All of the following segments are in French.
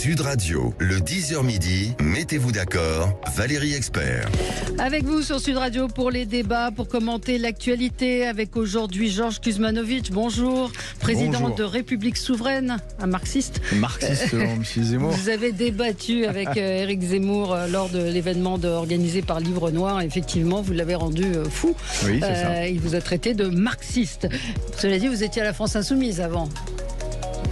Sud Radio, le 10h midi, mettez-vous d'accord, Valérie Expert. Avec vous sur Sud Radio pour les débats, pour commenter l'actualité, avec aujourd'hui Georges Kuzmanovic, bonjour, président de République Souveraine, un marxiste. Marxiste, M. Zemmour. Vous avez débattu avec Éric Zemmour lors de l'événement organisé par Livre Noir. Effectivement, vous l'avez rendu fou. Oui, c'est ça. Il vous a traité de marxiste. Cela dit, vous étiez à la France Insoumise avant.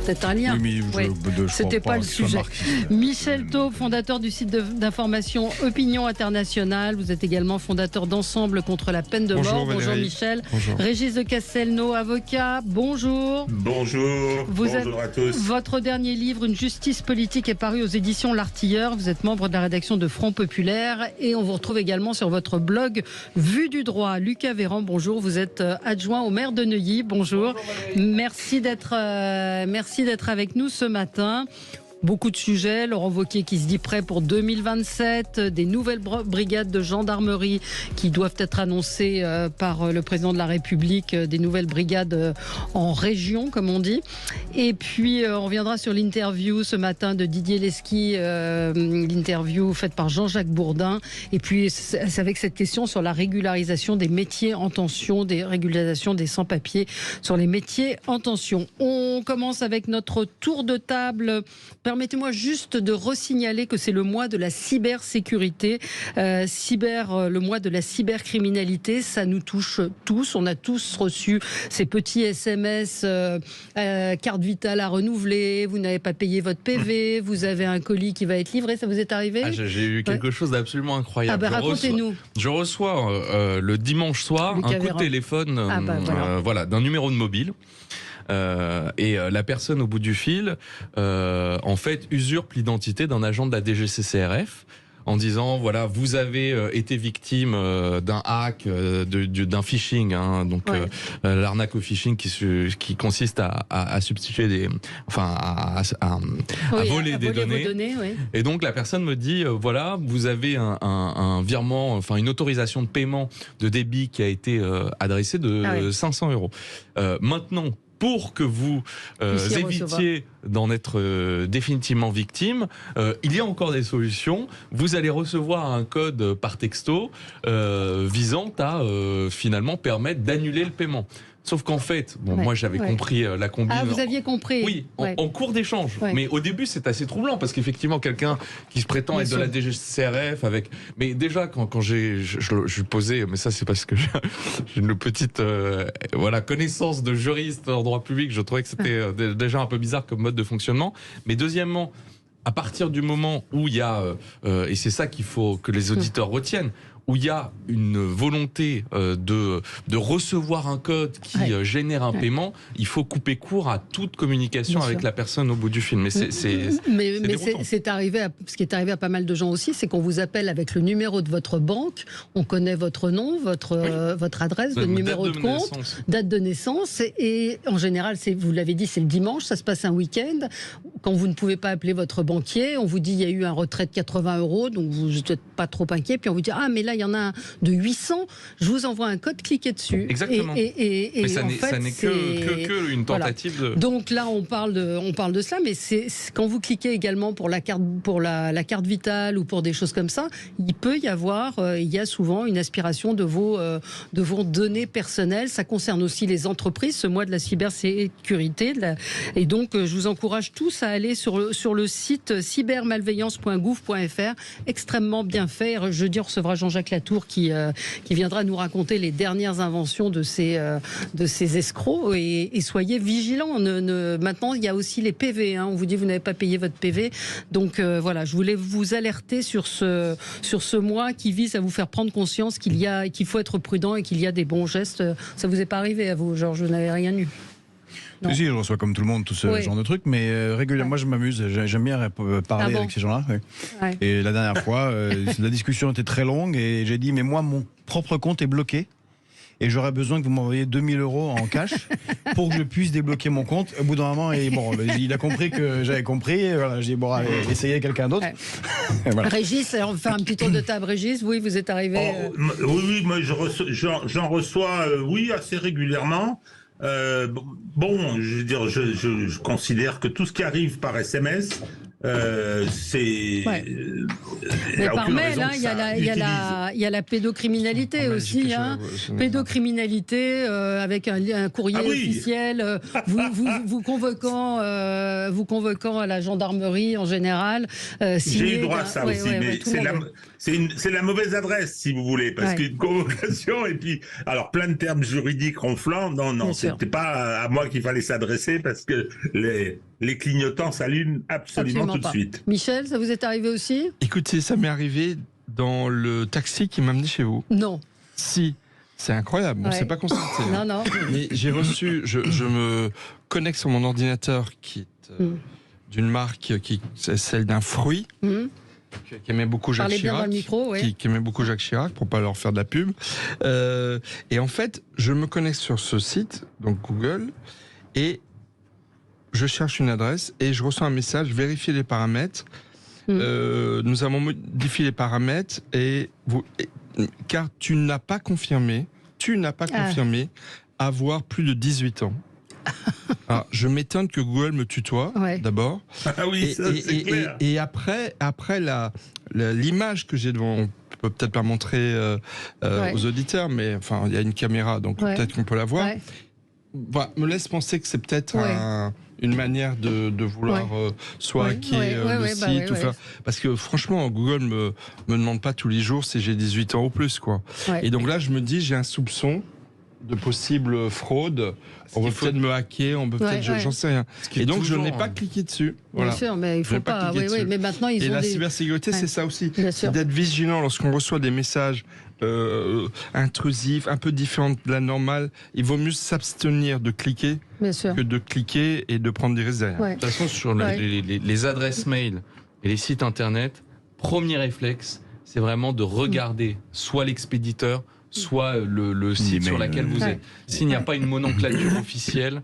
C'est un lien. Oui, mais c'était pas le sujet. Michel Taube, fondateur du site d'information Opinion Internationale. Vous êtes également fondateur d'Ensemble contre la peine de mort. Bonjour Michel. Bonjour. Régis de Castelnau, avocat. Bonjour. Bonjour. Bonjour à tous. Votre dernier livre, Une justice politique, est paru aux éditions L'Artilleur. Vous êtes membre de la rédaction de Front Populaire et on vous retrouve également sur votre blog Vue du droit. Lucas Véran, bonjour. Vous êtes adjoint au maire de Neuilly. Bonjour. Merci d'être avec nous ce matin. Beaucoup de sujets, Laurent Wauquiez qui se dit prêt pour 2027, des nouvelles brigades de gendarmerie qui doivent être annoncées par le président de la République, des nouvelles brigades en région, comme on dit. Et puis, on reviendra sur l'interview ce matin de Didier Lesky, l'interview faite par Jean-Jacques Bourdin. Et puis, c'est avec cette question sur la régularisation des métiers en tension, des régularisations des sans-papiers sur les métiers en tension. On commence avec notre tour de table. Permettez-moi juste de resignaler que c'est le mois de la cybersécurité, le mois de la cybercriminalité. Ça nous touche tous. On a tous reçu ces petits SMS, carte vitale à renouveler, vous n'avez pas payé votre PV, vous avez un colis qui va être livré. Ça vous est arrivé ? J'ai eu quelque chose d'absolument incroyable. Racontez-nous. Je reçois le dimanche soir un coup de téléphone d'un numéro de mobile. Et la personne au bout du fil, en fait, usurpe l'identité d'un agent de la DGCCRF en disant, voilà, vous avez été victime d'un hack, d'un phishing, l'arnaque au phishing qui consiste à substituer à voler des données. Oui. Et donc la personne me dit, voilà, vous avez un virement, une autorisation de paiement de débit qui a été adressée de 500 €. Maintenant, pour que vous évitiez d'en être définitivement victime, il y a encore des solutions. Vous allez recevoir un code par texto visant à finalement permettre d'annuler le paiement. Sauf qu'en fait, moi j'avais compris la combine. Ah, vous aviez compris. Oui, en cours d'échange. Ouais. Mais au début, c'est assez troublant parce qu'effectivement, quelqu'un qui se prétend être de la DGCRF mais déjà, quand je posais, mais ça c'est parce que j'ai une petite connaissance de juriste en droit public, je trouvais que c'était déjà un peu bizarre comme mode de fonctionnement. Mais deuxièmement, à partir du moment où il y a, et c'est ça qu'il faut que les auditeurs retiennent, où il y a une volonté de recevoir un code qui génère un paiement, il faut couper court à toute communication avec la personne au bout du fil. Mais c'est arrivé ce qui est arrivé à pas mal de gens aussi, c'est qu'on vous appelle avec le numéro de votre banque, on connaît votre nom, votre adresse, votre numéro de compte, date de naissance, et en général, vous l'avez dit, c'est le dimanche, ça se passe un week-end. Quand vous ne pouvez pas appeler votre banquier, on vous dit il y a eu un retrait de 80 €, donc vous n'êtes pas trop inquiet, puis on vous dit mais là il y en a un de 800, je vous envoie un code, cliquez dessus. Exactement. Mais ça n'est que une tentative de... Donc là on parle de cela, mais c'est quand vous cliquez également pour la carte vitale ou pour des choses comme ça, il peut y avoir, il y a souvent une aspiration de vos données personnelles. Ça concerne aussi les entreprises, ce mois de la cybersécurité. Et donc je vous encourage tous à aller sur le site cybermalveillance.gouv.fr, extrêmement bien fait. Jeudi, on recevra Jean-Jacques Latour qui viendra nous raconter les dernières inventions de ces escrocs. Et soyez vigilants. Maintenant, il y a aussi les PV. On vous dit vous n'avez pas payé votre PV. Donc je voulais vous alerter sur ce mois qui vise à vous faire prendre conscience qu'il faut être prudent et qu'il y a des bons gestes. Ça vous est pas arrivé à vous, Georges? Vous n'avez rien eu? Si, je reçois comme tout le monde tout ce genre de trucs, mais régulièrement, moi je m'amuse, j'aime bien parler avec ces gens-là. Ouais. Et la dernière fois, la discussion était très longue et j'ai dit, mais moi, mon propre compte est bloqué et j'aurais besoin que vous m'envoyiez 2000 € en cash pour que je puisse débloquer mon compte. Au bout d'un moment, il a compris que j'avais compris. Et voilà, j'ai dit, allez, essayez quelqu'un d'autre. Ouais. Voilà. Régis, on va faire un petit tour de table. Régis, oui, vous êtes arrivé... Oui, moi j'en reçois assez régulièrement. Je veux dire, je considère que tout ce qui arrive par SMS c'est. Mais par mail, il y a la pédocriminalité aussi. Pédocriminalité avec un courrier officiel, vous convoquant à la gendarmerie en général. J'ai eu droit à ça aussi, mais c'est la mauvaise adresse, si vous voulez, parce qu'une convocation, et puis, alors plein de termes juridiques ronflants, non, c'était pas à moi qu'il fallait s'adresser, parce que les clignotants s'allument absolument tout de suite. Michel, ça vous est arrivé aussi? Écoutez, ça m'est arrivé dans le taxi qui m'a amené chez vous. Non. Si. C'est incroyable, on ne s'est pas concerté. Non. Mais j'ai reçu, je me connecte sur mon ordinateur qui est d'une marque c'est celle d'un fruit. Qui aimait beaucoup Jacques Chirac, qui aimait beaucoup Jacques Chirac, pour pas leur faire de la pub. Et en fait, je me connecte sur ce site, donc Google, et je cherche une adresse et je reçois un message, vérifiez les paramètres. Nous avons modifié les paramètres car tu n'as pas confirmé avoir plus de 18 ans. Alors, je m'étonne que Google me tutoie d'abord. Ah oui, c'est clair. Et après l'image que j'ai devant, on peut peut-être pas montrer aux auditeurs, mais enfin il y a une caméra, donc peut-être qu'on peut la voir. Me laisse penser que c'est peut-être une manière de vouloir soit hacker le site ou faire. Parce que franchement, Google me demande pas tous les jours si j'ai 18 ans ou plus, quoi. Et donc là, je me dis, j'ai un soupçon de possible fraude. On peut peut-être me hacker, on peut peut-être, j'en sais rien. Et donc je n'ai pas cliqué dessus. Bien sûr, mais il faut pas. Mais maintenant ils ont la cybersécurité, c'est ça aussi. C'est d'être vigilant lorsqu'on reçoit des messages intrusifs, un peu différents de la normale. Il vaut mieux s'abstenir de cliquer que de cliquer et de prendre des risques derrière. De toute façon, sur les adresses mail et les sites internet, premier réflexe, c'est vraiment de regarder soit l'expéditeur, soit le site sur lequel vous êtes. S'il n'y a pas une nomenclature officielle,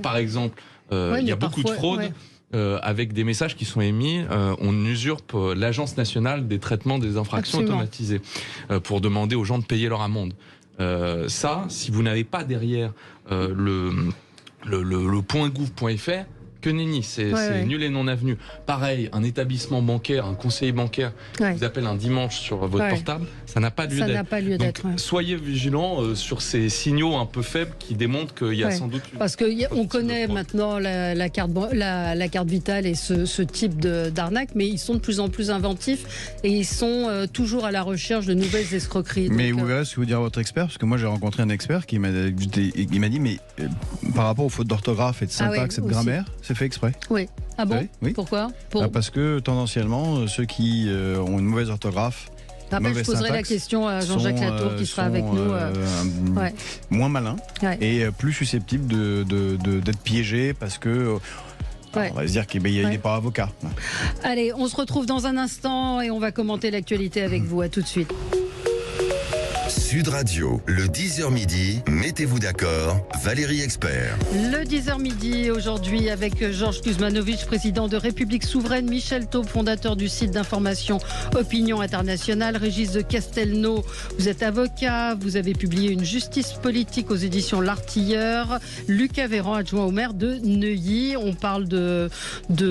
par exemple, il y a beaucoup de fraudes avec des messages qui sont émis, on usurpe l'Agence nationale des traitements des infractions automatisées pour demander aux gens de payer leur amende. Ça, si vous n'avez pas derrière le .gouv.fr, que nenni, c'est nul et non avenu. Pareil, un établissement bancaire, un conseiller bancaire qui vous appelle un dimanche sur votre portable, ça n'a pas lieu d'être. Soyez vigilants sur ces signaux un peu faibles qui démontrent qu'il y a sans doute... Parce qu'on connaît maintenant la carte vitale et ce type d'arnaque, mais ils sont de plus en plus inventifs et ils sont toujours à la recherche de nouvelles escroqueries. Mais vous verrez ce que vous dire votre expert, parce que moi j'ai rencontré un expert qui m'a dit, mais par rapport aux fautes d'orthographe et de syntaxe et de grammaire, c'est fait exprès. Oui. Ah bon? Oui. Pourquoi? Parce que tendanciellement, ceux qui ont une mauvaise orthographe, je poserai la question à Jean-Jacques Latour qui sera avec nous. Moins malins et plus susceptibles d'être piégés parce que... on va se dire qu'il n'est pas avocat. Allez, on se retrouve dans un instant et on va commenter l'actualité avec vous. À tout de suite. Sud Radio, le 10h midi, mettez-vous d'accord, Valérie Expert. Le 10h midi aujourd'hui avec Georges Kuzmanovic, président de République Souveraine, Michel Taube, fondateur du site d'information Opinion Internationale, Régis de Castelnau, vous êtes avocat, vous avez publié Une justice politique aux éditions L'Artilleur, Lucas Véran, adjoint au maire de Neuilly. On parle de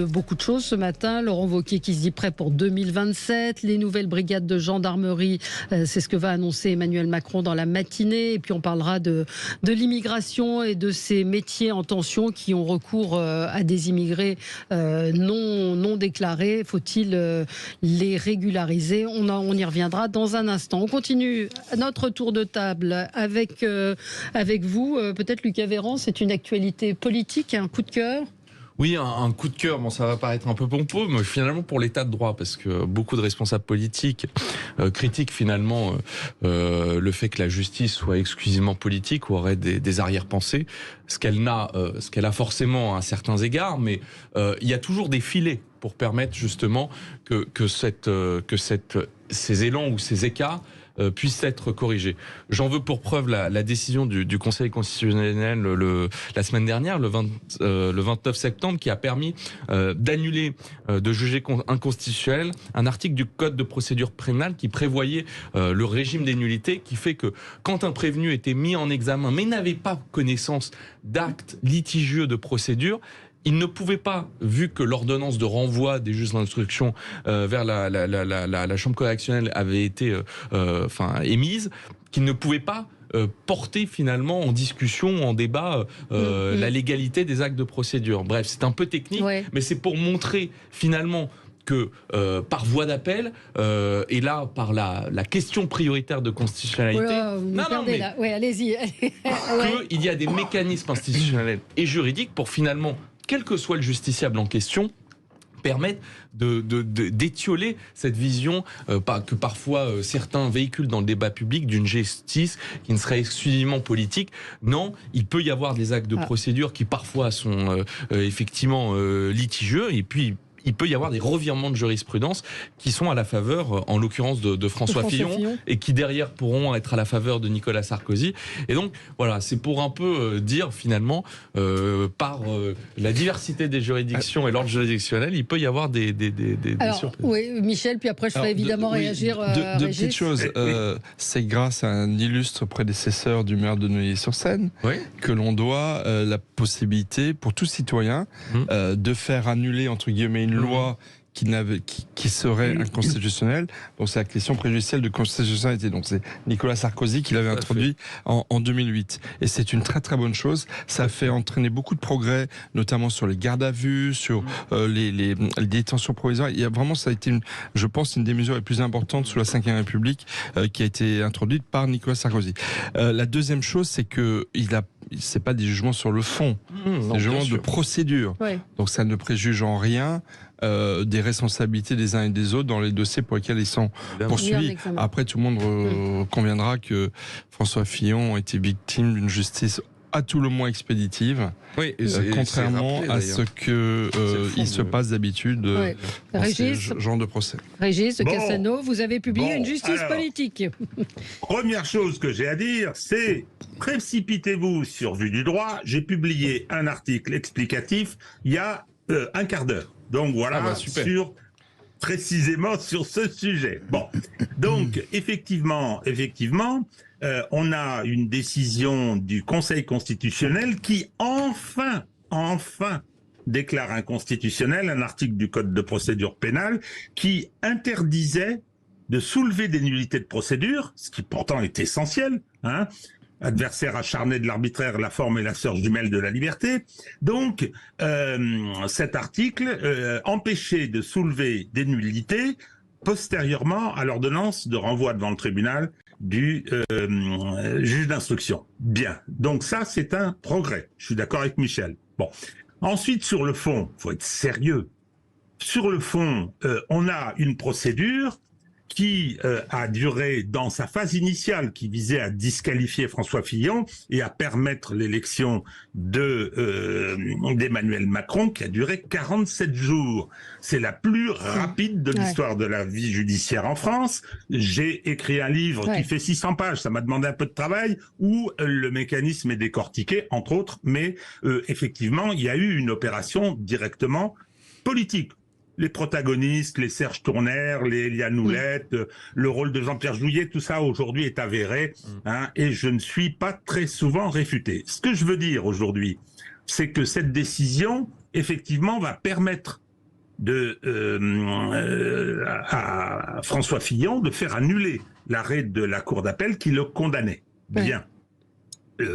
beaucoup de choses ce matin, Laurent Wauquiez qui se dit prêt pour 2027, les nouvelles brigades de gendarmerie, c'est ce que va annoncer Emmanuel Macron dans la matinée, et puis on parlera de l'immigration et de ces métiers en tension qui ont recours à des immigrés non déclarés. Faut-il les régulariser? On y reviendra dans un instant. On continue notre tour de table avec vous. Peut-être Lucas Véran, c'est une actualité politique, un coup de cœur? Oui, un coup de cœur, bon, ça va paraître un peu pompeux, mais finalement pour l'état de droit, parce que beaucoup de responsables politiques critiquent finalement le fait que la justice soit exclusivement politique ou aurait des arrière-pensées, ce qu'elle a forcément à certains égards, mais il y a toujours des filets pour permettre justement que ces élans ou ces écarts puissent être corrigés. J'en veux pour preuve la décision du Conseil constitutionnel la semaine dernière, le 29 septembre, qui a permis d'annuler, de juger inconstitutionnel un article du Code de procédure pénale qui prévoyait le régime des nullités, qui fait que quand un prévenu était mis en examen mais n'avait pas connaissance d'actes litigieux de procédure, il ne pouvait pas, vu que l'ordonnance de renvoi des juges d'instruction vers la chambre correctionnelle avait été émise, qu'il ne pouvait pas porter finalement en discussion, en débat, la légalité des actes de procédure. Bref, c'est un peu technique, mais c'est pour montrer finalement que par voie d'appel, et là par la question prioritaire de constitutionnalité, allez-y. qu'il y a des mécanismes institutionnels et juridiques pour finalement, quel que soit le justiciable en question, permettre d'étioler cette vision que parfois certains véhiculent dans le débat public d'une justice qui ne serait exclusivement politique. Non, il peut y avoir des actes de procédure qui parfois sont effectivement litigieux, et puis il peut y avoir des revirements de jurisprudence qui sont à la faveur, en l'occurrence, de François Fillon, et qui derrière pourront être à la faveur de Nicolas Sarkozy. Et donc, voilà, c'est pour un peu dire finalement, par la diversité des juridictions et l'ordre juridictionnel, il peut y avoir des surprises. Oui, Michel, puis après je ferai évidemment réagir deux petites choses. C'est grâce à un illustre prédécesseur du maire de Neuilly-sur-Seine que l'on doit la possibilité pour tout citoyen de faire annuler, entre guillemets, une loi qui serait inconstitutionnelle. Donc c'est la question préjudicielle de constitutionnalité. Donc c'est Nicolas Sarkozy qui l'avait introduit en 2008. Et c'est une très très bonne chose. Ça a fait entraîner beaucoup de progrès, notamment sur les gardes à vue, sur les détentions provisoires. Il y a vraiment, ça a été, je pense, une des mesures les plus importantes sous la Ve République qui a été introduite par Nicolas Sarkozy. La deuxième chose, c'est que c'est pas des jugements sur le fond, c'est des jugements de procédure. Donc ça ne préjuge en rien des responsabilités des uns et des autres dans les dossiers pour lesquels ils sont poursuivis. Après, tout le monde conviendra que François Fillon a été victime d'une justice à tout le moins expéditive, contrairement à ce que il se passe d'habitude dans ce genre de procès. Régis Cassano, vous avez publié une justice politique. Première chose que j'ai à dire, c'est précipitez-vous sur Vue du droit. J'ai publié un article explicatif il y a un quart d'heure. Donc voilà, précisément sur ce sujet. Bon, donc effectivement, on a une décision du Conseil constitutionnel qui enfin déclare inconstitutionnel un article du Code de procédure pénale qui interdisait de soulever des nullités de procédure, ce qui pourtant est essentiel, adversaire acharné de l'arbitraire, la forme et la sœur jumelle de la liberté. Donc, cet article empêchait de soulever des nullités postérieurement à l'ordonnance de renvoi devant le tribunal du juge d'instruction. Bien. Donc ça, c'est un progrès. Je suis d'accord avec Michel. Bon. Ensuite, sur le fond, faut être sérieux. Sur le fond, on a une procédure qui a duré dans sa phase initiale, qui visait à disqualifier François Fillon et à permettre l'élection d'Emmanuel Macron, qui a duré 47 jours. C'est la plus rapide de l'histoire de la vie judiciaire en France. J'ai écrit un livre qui fait 600 pages, ça m'a demandé un peu de travail, où le mécanisme est décortiqué, entre autres, mais effectivement, il y a eu une opération directement politique. Les protagonistes, les Serge Tournaire, les Eliane Houlette, le rôle de Jean-Pierre Jouyet, tout ça aujourd'hui est avéré, et je ne suis pas très souvent réfuté. Ce que je veux dire aujourd'hui, c'est que cette décision, effectivement, va permettre à François Fillon de faire annuler l'arrêt de la Cour d'appel qui le condamnait. Bien.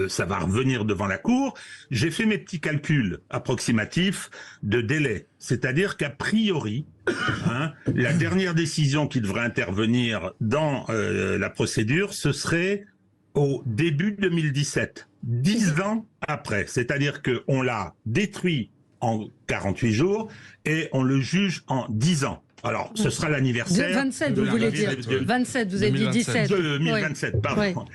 Ça va revenir devant la Cour. J'ai fait mes petits calculs approximatifs de délai. C'est-à-dire qu'a priori, la dernière décision qui devrait intervenir dans la procédure, ce serait au début 2017, 10 ans après. C'est-à-dire qu'on l'a détruit en 48 jours et on le juge en 10 ans. Alors, ce sera l'anniversaire... 27, vous voulez dire. 27, vous avez dit 17. 2027, pardon.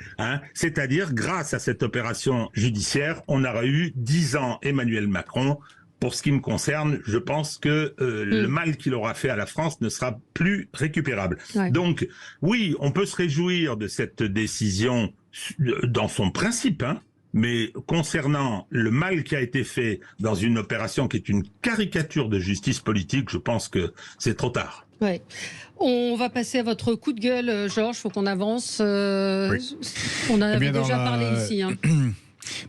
C'est-à-dire, grâce à cette opération judiciaire, on aura eu 10 ans Emmanuel Macron. Pour ce qui me concerne, je pense que le mal qu'il aura fait à la France ne sera plus récupérable. Donc, oui, on peut se réjouir de cette décision dans son principe, mais concernant le mal qui a été fait dans une opération qui est une caricature de justice politique, je pense que c'est trop tard. On va passer à votre coup de gueule, Georges, il faut qu'on avance. On en avait déjà parlé ici.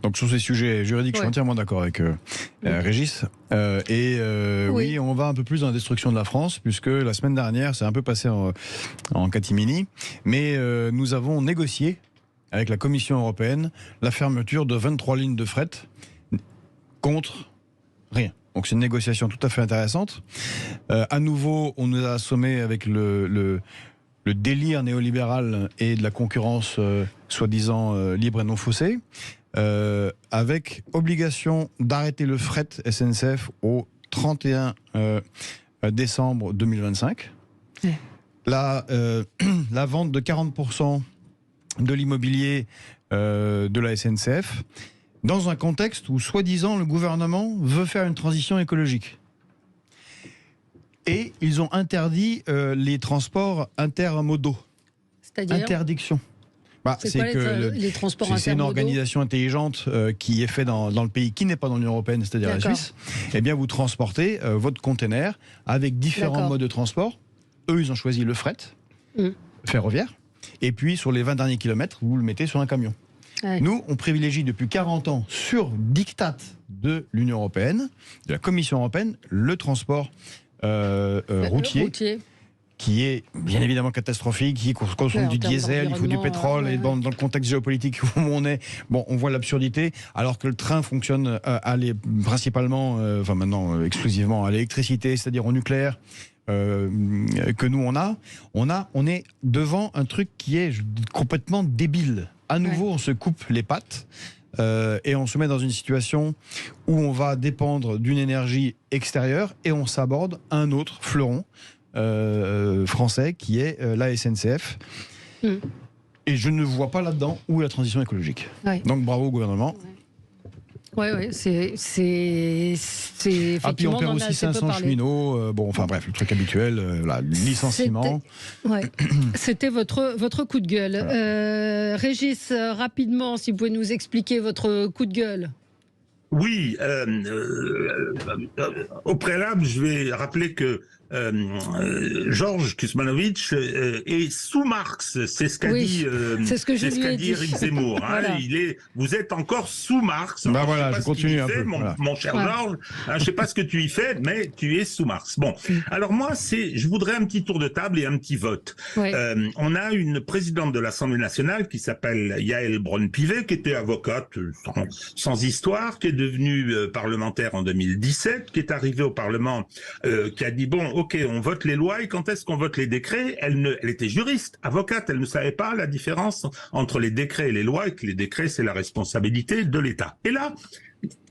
Donc sur ces sujets juridiques, je suis entièrement d'accord avec Régis. Oui, on va un peu plus dans la destruction de la France, puisque la semaine dernière, c'est un peu passé en catimini, mais nous avons négocié avec la Commission européenne la fermeture de 23 lignes de fret contre rien. Donc c'est une négociation tout à fait intéressante. À nouveau, on nous a assommé avec le délire néolibéral et de la concurrence soi-disant libre et non faussée, avec obligation d'arrêter le fret SNCF au 31 décembre 2025. La vente de 40% de l'immobilier de la SNCF, dans un contexte où, soi-disant, le gouvernement veut faire une transition écologique. Et ils ont interdit les transports intermodaux. C'est-à-dire ? Interdiction. Les transports intermodaux ? C'est une organisation intelligente qui est faite dans le pays qui n'est pas dans l'Union européenne, c'est-à-dire la Suisse. Eh bien, vous transportez votre container avec différents modes de transport. Eux, ils ont choisi le fret ferroviaire. Et puis, sur les 20 derniers kilomètres, vous le mettez sur un camion. Ouais. Nous, on privilégie depuis 40 ans, sur diktat de l'Union européenne, de la Commission européenne, le transport routier, qui est bien évidemment catastrophique, qui consomme du diesel, il faut du pétrole, et dans le contexte géopolitique où on est, on voit l'absurdité, alors que le train fonctionne principalement, maintenant exclusivement à l'électricité, c'est-à-dire au nucléaire. Que nous on est devant un truc qui est complètement débile. À nouveau, on se coupe les pattes et on se met dans une situation où on va dépendre d'une énergie extérieure et on s'aborde un autre fleuron français qui est la SNCF. Et je ne vois pas là-dedans où est la transition écologique. Donc bravo au gouvernement. Oui, c'est effectivement. Ah, puis on perd aussi 500 cheminots. Bref, le truc habituel, licenciement. C'était votre coup de gueule. Régis, rapidement, si vous pouvez nous expliquer votre coup de gueule. Oui, au préalable, je vais rappeler que Georges Kuzmanovic est sous Marx, c'est ce qu'a dit, Éric Zemmour. Voilà. Vous êtes encore sous Marx. Je continue un peu. Mon cher Georges, je ne sais pas ce que tu y fais, mais tu es sous Marx. Bon, alors moi, je voudrais un petit tour de table et un petit vote. On a une présidente de l'Assemblée nationale qui s'appelle Yaël Braun-Pivet, qui était avocate sans histoire, qui est devenue parlementaire en 2017, qui est arrivée au Parlement, qui a dit ok, on vote les lois et quand est-ce qu'on vote les décrets ? Elle était juriste, avocate, elle ne savait pas la différence entre les décrets et les lois et que les décrets, c'est la responsabilité de l'État. Et là,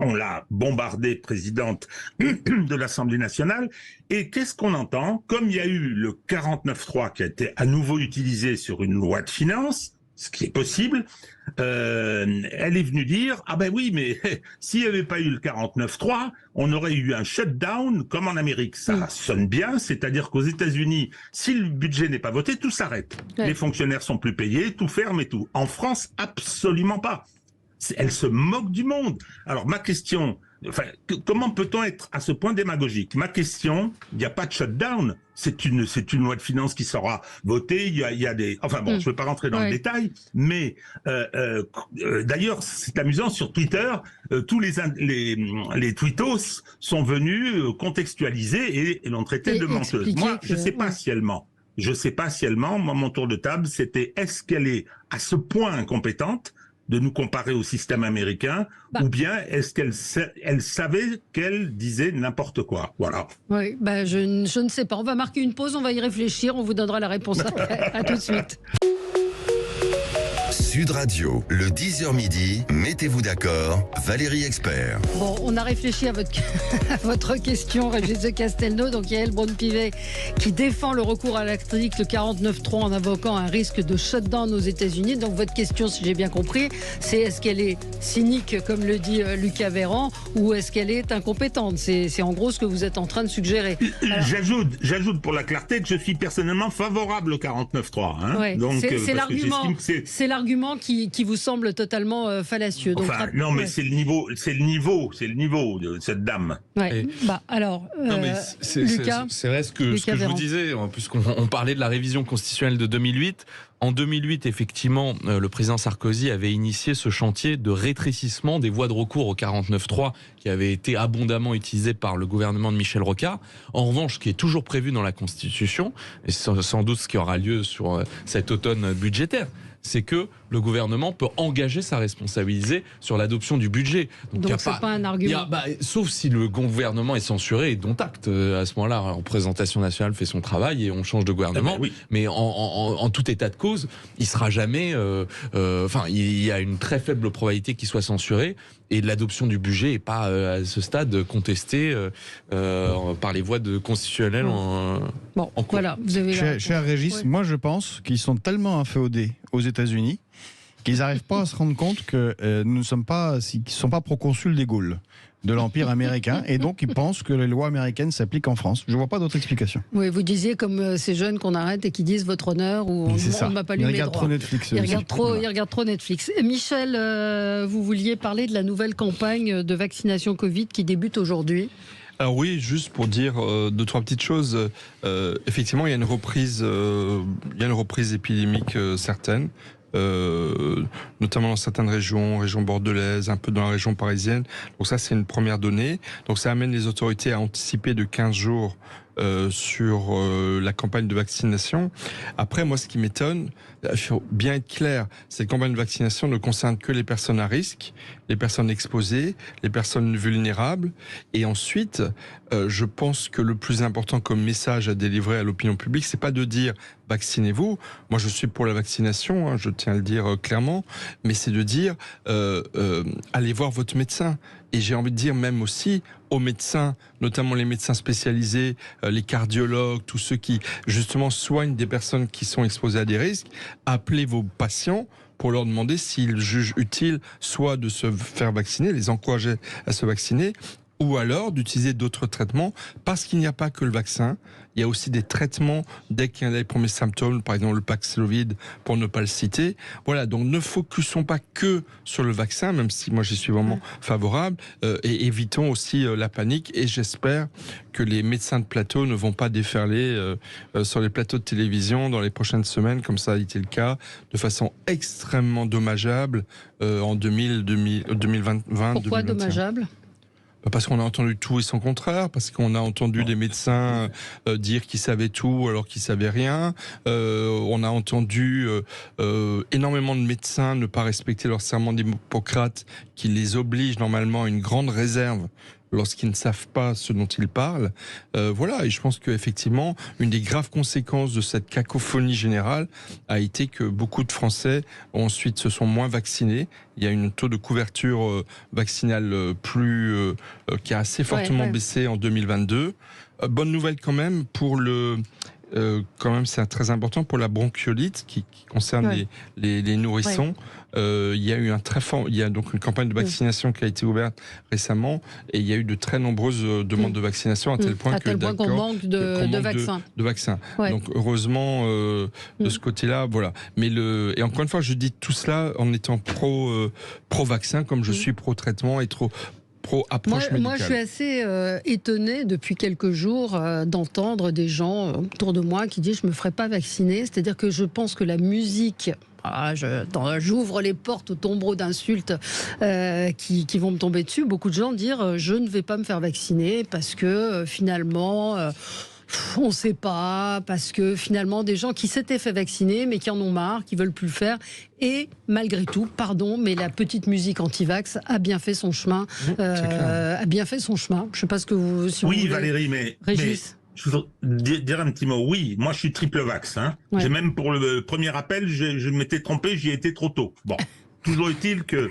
on l'a bombardée présidente de l'Assemblée nationale et qu'est-ce qu'on entend ? Comme il y a eu le 49.3 qui a été à nouveau utilisé sur une loi de finances, ce qui est possible, elle est venue dire « Ah ben oui, mais s'il n'y avait pas eu le 49.3, on aurait eu un shutdown comme en Amérique. » Ça sonne bien, c'est-à-dire qu'aux États-Unis, si le budget n'est pas voté, tout s'arrête. Les fonctionnaires sont plus payés, tout ferme et tout. En France, absolument pas. Elle se moque du monde. Alors ma question... comment peut-on être à ce point démagogique ? Ma question, il n'y a pas de shutdown. C'est une loi de finances qui sera votée. Il y a des... je ne vais pas rentrer dans le détail, mais d'ailleurs, c'est amusant, sur Twitter, tous les tweetos sont venus contextualiser et l'ont traité de menteuse. Moi, je ne sais pas si elle ment. Je ne sais pas si elle ment. Moi, mon tour de table, c'était est-ce qu'elle est à ce point incompétente de nous comparer au système américain, ou bien est-ce qu'elle savait qu'elle disait n'importe quoi ? Voilà. Oui, je ne sais pas. On va marquer une pause, on va y réfléchir, on vous donnera la réponse après. À tout de suite. Sud Radio, le 10h midi, mettez-vous d'accord, Valérie Expert. Bon, on a réfléchi à votre question, Régis de Castelnau. Donc Yaël Braun-Pivet qui défend le recours à l'article 49.3 en invoquant un risque de shutdown aux États-Unis. Donc votre question, si j'ai bien compris, c'est est-ce qu'elle est cynique, comme le dit Lucas Véran, ou est-ce qu'elle est incompétente ? C'est en gros ce que vous êtes en train de suggérer. Alors... J'ajoute pour la clarté que je suis personnellement favorable au 49.3. Ouais, c'est l'argument qui vous semble totalement fallacieux. Donc, mais c'est le niveau de cette dame. Ouais. Alors, Lucas, c'est vrai ce que je vous disais, puisqu'on parlait de la révision constitutionnelle de 2008. En 2008, effectivement, le président Sarkozy avait initié ce chantier de rétrécissement des voies de recours au 49.3 qui avait été abondamment utilisé par le gouvernement de Michel Rocard. En revanche, ce qui est toujours prévu dans la Constitution, et sans doute ce qui aura lieu sur cet automne budgétaire, c'est que le gouvernement peut engager sa responsabilité sur l'adoption du budget. Donc c'est pas un argument. Sauf si le gouvernement est censuré et dont acte. À ce moment-là, la représentation nationale fait son travail et on change de gouvernement. Oui. Mais en tout état de cause, il sera jamais... il y a une très faible probabilité qu'il soit censuré. Et l'adoption du budget n'est pas à ce stade contestée par les voies constitutionnelles en cours. Voilà, vous avez Cher Régis, moi je pense qu'ils sont tellement inféodés aux États-Unis qu'ils n'arrivent pas à se rendre compte que nous ne sont pas proconsuls des Gaules de l'Empire américain, et donc ils pensent que les lois américaines s'appliquent en France. Je ne vois pas d'autre explication. Oui, vous disiez comme ces jeunes qu'on arrête et qui disent votre honneur ou on ne m'a pas lu mes droits. Ils regardent trop Netflix. Ils regardent trop Netflix. Michel, vous vouliez parler de la nouvelle campagne de vaccination Covid qui débute aujourd'hui. Alors oui, juste pour dire deux, trois petites choses. Effectivement, il y a une reprise épidémique certaine. Notamment dans certaines région bordelaise, un peu dans la région parisienne. Donc ça, c'est une première donnée. Donc ça amène les autorités à anticiper de 15 jours sur la campagne de vaccination. Après, moi, ce qui m'étonne, il faut bien être clair, cette campagne de vaccination ne concerne que les personnes à risque, les personnes exposées, les personnes vulnérables. Et ensuite, je pense que le plus important comme message à délivrer à l'opinion publique, c'est pas de dire vaccinez-vous. Moi, je suis pour la vaccination, hein, je tiens à le dire clairement, mais c'est de dire allez voir votre médecin. Et j'ai envie de dire même aussi aux médecins, notamment les médecins spécialisés, les cardiologues, tous ceux qui justement soignent des personnes qui sont exposées à des risques, appelez vos patients pour leur demander s'ils jugent utile soit de se faire vacciner, les encourager à se vacciner, ou alors d'utiliser d'autres traitements, parce qu'il n'y a pas que le vaccin, il y a aussi des traitements dès qu'il y a les premiers symptômes, par exemple le Paxlovid, pour ne pas le citer. Voilà, donc ne focusons pas que sur le vaccin, même si moi j'y suis vraiment favorable, et évitons aussi la panique, et j'espère que les médecins de plateau ne vont pas déferler sur les plateaux de télévision dans les prochaines semaines, comme ça a été le cas, de façon extrêmement dommageable en 2020. Pourquoi 2021. Dommageable ? Parce qu'on a entendu tout et son contraire, parce qu'on a entendu des médecins dire qu'ils savaient tout alors qu'ils savaient rien. On a entendu énormément de médecins ne pas respecter leur serment d'Hippocrate qui les oblige normalement à une grande réserve lorsqu'ils ne savent pas ce dont ils parlent. Voilà, et je pense qu'effectivement, une des graves conséquences de cette cacophonie générale a été que beaucoup de Français ensuite se sont moins vaccinés. Il y a un taux de couverture vaccinale qui a assez fortement baissé en 2022. Bonne nouvelle quand même pour quand même c'est très important pour la bronchiolite qui concerne les nourrissons. Il y a eu il y a donc une campagne de vaccination qui a été ouverte récemment et il y a eu de très nombreuses demandes de vaccination à tel point qu'on manque de vaccins. Donc heureusement de ce côté-là, voilà. Mais et encore une fois, je dis tout cela en étant pro vaccin comme je suis pro traitement et pro-approche médicale. Moi, je suis assez étonnée depuis quelques jours d'entendre des gens autour de moi qui disent je me ferai pas vacciner. C'est-à-dire que je pense que la musique... j'ouvre les portes au tombereau d'insultes qui vont me tomber dessus. Beaucoup de gens disent je ne vais pas me faire vacciner parce que finalement... on ne sait pas, parce que finalement, des gens qui s'étaient fait vacciner, mais qui en ont marre, qui veulent plus le faire. Et malgré tout, pardon, mais la petite musique anti-vax a bien fait son chemin. Je ne sais pas ce que vous... Si oui, vous voulez. Valérie, mais... Régis. Je voudrais dire un petit mot. Oui, moi je suis triple vax. Hein. J'ai même pour le premier appel, je m'étais trompé, j'y étais trop tôt. Bon. Toujours est-il que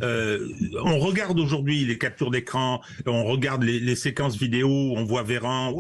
on regarde aujourd'hui les captures d'écran, on regarde les séquences vidéo, on voit Véran,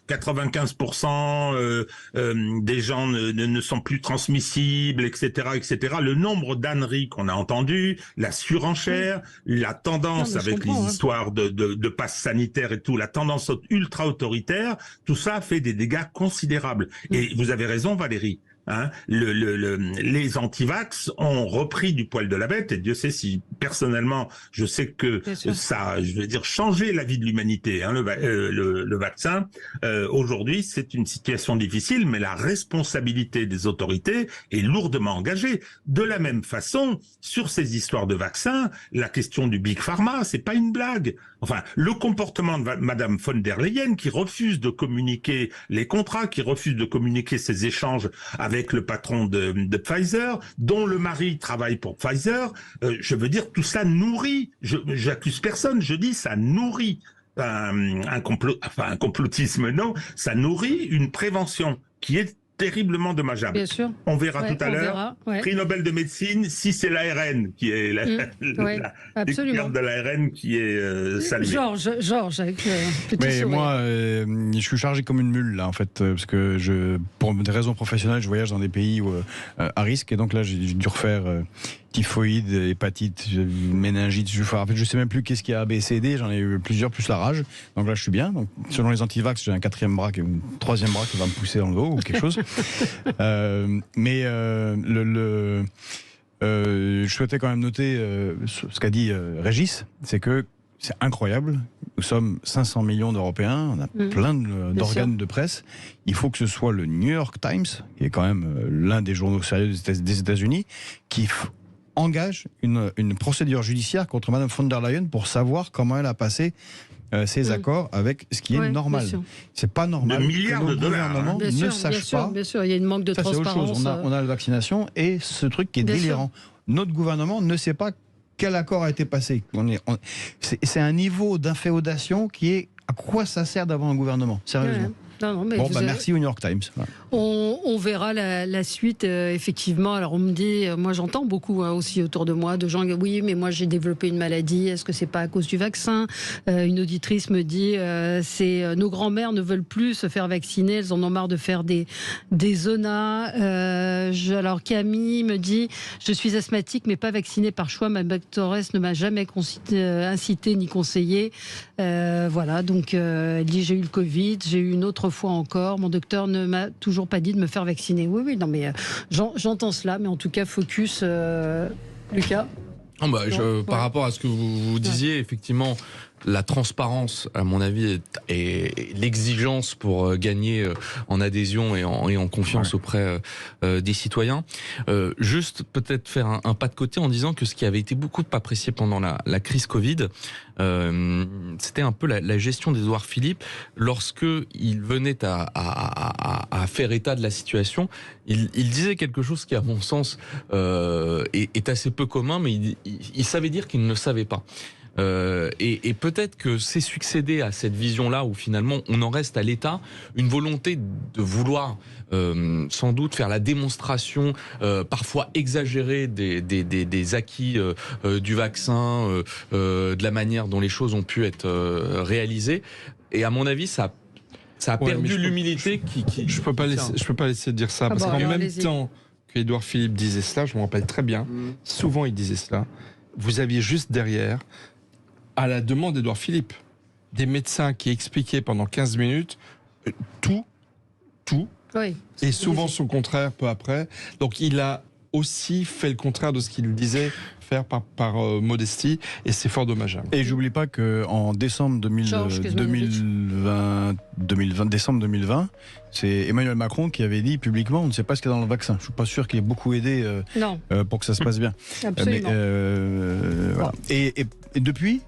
95% des gens ne sont plus transmissibles, etc., etc. Le nombre d'âneries qu'on a entendues, la surenchère, la tendance avec les histoires de passe sanitaire et tout, la tendance ultra autoritaire, tout ça fait des dégâts considérables. Et vous avez raison, Valérie. Hein. Les antivax ont repris du poil de la bête, et Dieu sait si personnellement je sais que ça a, je veux dire, changé la vie de l'humanité, hein, le vaccin. Aujourd'hui, c'est une situation difficile, mais la responsabilité des autorités est lourdement engagée. De la même façon, sur ces histoires de vaccins, la question du Big Pharma, c'est pas une blague. Enfin, le comportement de Madame von der Leyen qui refuse de communiquer les contrats, qui refuse de communiquer ses échanges avec le patron de Pfizer, dont le mari travaille pour Pfizer, je veux dire, tout ça nourrit, j'accuse personne, je dis ça nourrit un complotisme, non, ça nourrit une prévention qui est terriblement dommageable. Bien sûr. On verra tout à l'heure. Prix Nobel de médecine, si c'est l'ARN qui est la découverte de l'ARN qui est saluée. Georges, avec petit mais sourire. moi, je suis chargé comme une mule là, en fait, parce que pour des raisons professionnelles, je voyage dans des pays à risque, et donc là, j'ai dû refaire typhoïde, hépatite, méningite. En fait, je sais même plus qu'est-ce qu'il y a A, B, C, D. J'en ai eu plusieurs, plus la rage. Donc là, je suis bien. Donc, selon les antivax, j'ai un 4e bras, un 3e bras qui va me pousser dans le dos ou quelque chose. Je souhaitais quand même noter ce qu'a dit Régis, c'est que c'est incroyable. Nous sommes 500 millions d'Européens, on a plein d'organes de presse. Il faut que ce soit le New York Times, qui est quand même l'un des journaux sérieux des États-Unis, qui engage une procédure judiciaire contre Madame von der Leyen pour savoir comment elle a passé ces accords avec ce qui est normal. C'est pas normal que nos gouvernements ne sachent pas. Bien sûr, il y a une manque de transparence. C'est autre chose. On a la vaccination et ce truc qui est délirant. Notre gouvernement ne sait pas quel accord a été passé. C'est un niveau d'inféodation qui est... À quoi ça sert d'avoir un gouvernement, sérieusement? Merci au New York Times. Voilà. On verra la suite, effectivement. Alors on me dit, moi j'entends beaucoup aussi autour de moi de gens, oui, mais moi j'ai développé une maladie, est-ce que c'est pas à cause du vaccin? Une auditrice me dit, nos grands-mères ne veulent plus se faire vacciner, elles en ont marre de faire des zonas. Alors Camille me dit, je suis asthmatique mais pas vaccinée par choix, ma doctoresse ne m'a jamais incité ni conseillé. Voilà, donc elle dit, j'ai eu le Covid, j'ai eu une autre fois encore, mon docteur ne m'a toujours pas dit de me faire vacciner. Oui, non, mais j'entends cela, mais en tout cas, focus, Lucas. Par rapport à ce que vous disiez, effectivement, la transparence, à mon avis, et l'exigence pour gagner en adhésion et en confiance auprès des citoyens. Juste peut-être faire un pas de côté en disant que ce qui avait été beaucoup apprécié pendant la crise Covid, c'était un peu la gestion d'Édouard Philippe. Lorsque il venait à faire état de la situation, il disait quelque chose qui, à mon sens, est assez peu commun, mais il savait dire qu'il ne savait pas. Et peut-être que c'est succédé à cette vision-là où finalement on en reste à l'état, une volonté de vouloir sans doute faire la démonstration parfois exagérée des acquis du vaccin, de la manière dont les choses ont pu être réalisées. Et à mon avis, ça a perdu l'humilité qui... Je peux pas laisser dire ça, parce qu'en même temps qu'Édouard Philippe disait cela, je me rappelle très bien, souvent il disait cela, vous aviez juste derrière, à la demande d'Édouard Philippe, des médecins qui expliquaient pendant 15 minutes tout, et souvent son contraire peu après. Donc il a aussi fait le contraire de ce qu'il disait faire par modestie, et c'est fort dommageable. Et j'oublie pas qu'en décembre 2020, c'est Emmanuel Macron qui avait dit publiquement, on ne sait pas ce qu'il y a dans le vaccin. Je suis pas sûr qu'il ait beaucoup aidé pour que ça se passe bien. Absolument. Voilà. Et depuis,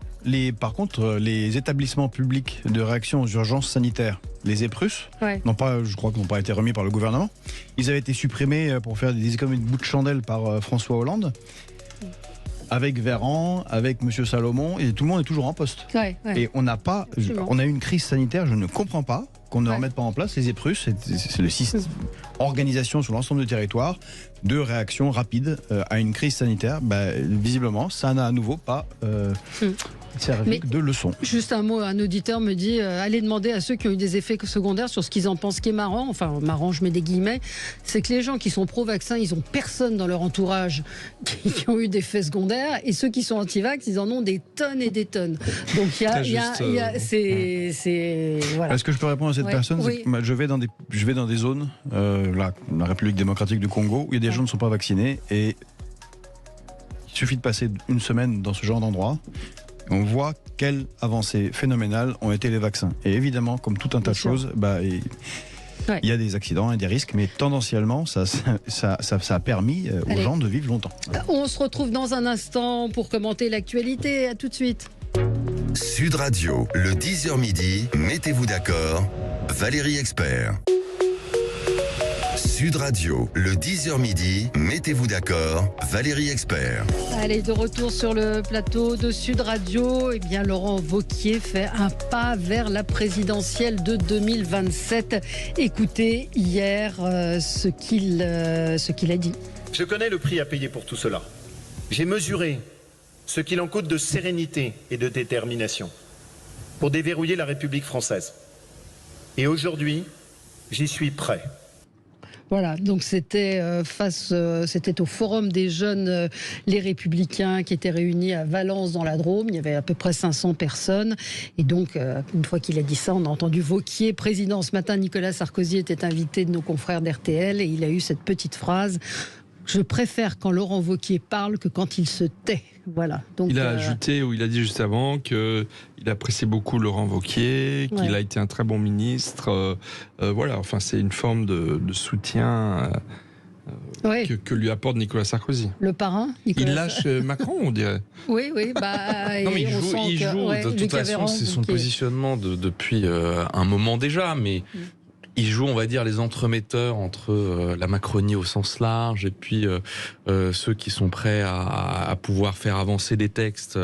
par contre, les établissements publics de réaction aux urgences sanitaires, les EPRUS, je crois qu'ils n'ont pas été remis par le gouvernement. Ils avaient été supprimés pour faire des économies de bout de chandelle par François Hollande, avec Véran, avec Monsieur Salomon, et tout le monde est toujours en poste. Et on a eu une crise sanitaire, je ne comprends pas qu'on ne remette pas en place les EPRUS, c'est le système organisation sur l'ensemble du territoire de réaction rapide à une crise sanitaire. Visiblement, ça n'a à nouveau pas servi de leçon. Juste un mot, un auditeur me dit allez demander à ceux qui ont eu des effets secondaires sur ce qu'ils en pensent. Ce qui est marrant, enfin marrant, je mets des guillemets, c'est que les gens qui sont pro-vaccin, ils ont personne dans leur entourage qui ont eu des effets secondaires, et ceux qui sont anti-vax, ils en ont des tonnes et des tonnes. Donc voilà. Est-ce que je peux répondre à cette personne? Oui. Je vais dans des zones, la République démocratique du Congo, où il y a des gens qui ne sont pas vaccinés, et il suffit de passer une semaine dans ce genre d'endroit. On voit quelles avancées phénoménales ont été les vaccins. Et évidemment, comme tout un tas de choses, il y a des accidents et des risques, mais tendanciellement, ça a permis aux gens de vivre longtemps. On se retrouve dans un instant pour commenter l'actualité. À tout de suite. Sud Radio, le 10h midi, mettez-vous d'accord, Valérie Expert. Sud Radio, le 10h midi, mettez-vous d'accord, Valérie Expert. Allez, de retour sur le plateau de Sud Radio. Eh bien, Laurent Wauquiez fait un pas vers la présidentielle de 2027. Écoutez hier ce qu'il a dit. Je connais le prix à payer pour tout cela. J'ai mesuré ce qu'il en coûte de sérénité et de détermination pour déverrouiller la République française. Et aujourd'hui, j'y suis prêt. Voilà, donc c'était c'était au Forum des jeunes Les Républicains qui étaient réunis à Valence dans la Drôme. Il y avait à peu près 500 personnes. Et donc, une fois qu'il a dit ça, on a entendu Wauquiez, président. Ce matin, Nicolas Sarkozy était invité de nos confrères d'RTL et il a eu cette petite phrase. Je préfère quand Laurent Wauquiez parle que quand il se tait. Voilà. Donc, il a ajouté, ou il a dit juste avant, qu'il appréciait beaucoup Laurent Wauquiez, qu'il a été un très bon ministre. Voilà, enfin, c'est une forme de soutien que lui apporte Nicolas Sarkozy. Le parrain, Nicolas. Il lâche Macron, on dirait. Oui. Non, mais il joue de toute façon, c'est son positionnement depuis un moment déjà, mais... Il joue, on va dire, les entremetteurs entre la Macronie au sens large et puis ceux qui sont prêts à pouvoir faire avancer des textes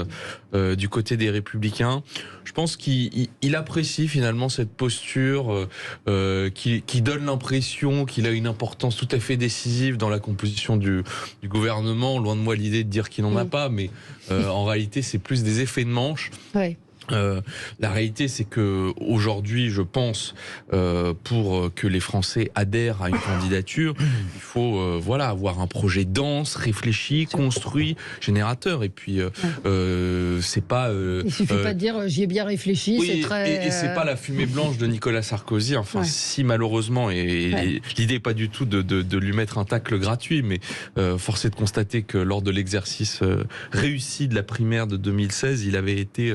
du côté des Républicains. Je pense qu'il apprécie finalement cette posture qui donne l'impression qu'il a une importance tout à fait décisive dans la composition du gouvernement. Loin de moi l'idée de dire qu'il n'en a pas, mais en réalité, c'est plus des effets de manche. Oui. La réalité, c'est que aujourd'hui, je pense, pour que les Français adhèrent à une candidature, il faut, avoir un projet dense, réfléchi, construit, générateur. Et puis, c'est pas. Il suffit pas de dire j'y ai bien réfléchi. Oui, c'est très. Et c'est pas la fumée blanche de Nicolas Sarkozy. Enfin, si malheureusement, et l'idée n'est pas du tout de lui mettre un tacle gratuit, mais force est de constater que lors de l'exercice réussi de la primaire de 2016, il avait été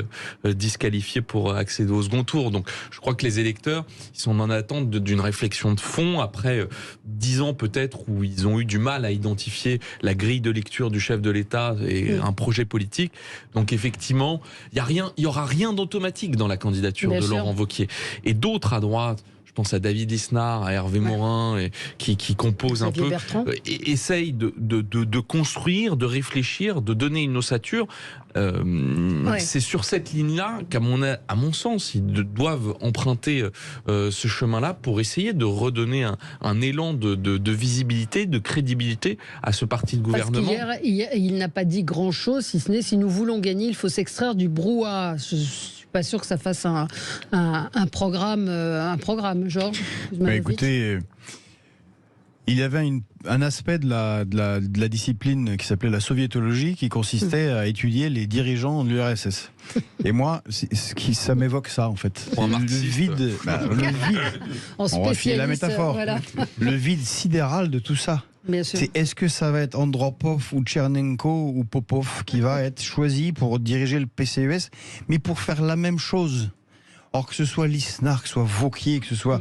disqualifiés pour accéder au second tour. Donc je crois que les électeurs, ils sont en attente d'une réflexion de fond après 10 ans peut-être où ils ont eu du mal à identifier la grille de lecture du chef de l'État et un projet politique. Donc effectivement, il y aura rien d'automatique dans la candidature de Laurent Wauquiez. Et d'autres à droite, je pense à David Lisnard, à Hervé Morin, qui composent un peu, essayent de construire, de réfléchir, de donner une ossature. C'est sur cette ligne-là qu'à mon sens, ils doivent emprunter ce chemin-là pour essayer de redonner un élan de visibilité, de crédibilité à ce parti de gouvernement. Parce qu'hier, il n'a pas dit grand-chose, si ce n'est si nous voulons gagner, il faut s'extraire du brouhaha. Pas sûr que ça fasse un programme, Georges. Écoutez, il y avait un aspect de la discipline qui s'appelait la soviétologie qui consistait à étudier les dirigeants de l'URSS. Et moi, ça m'évoque ça en fait. Le vide, on refile la métaphore. Voilà. Le vide sidéral de tout ça. Est-ce que ça va être Andropov ou Tchernenko ou Popov qui va être choisi pour diriger le PCUS, mais pour faire la même chose? Or, que ce soit Lisnard, que ce soit Wauquiez, que ce soit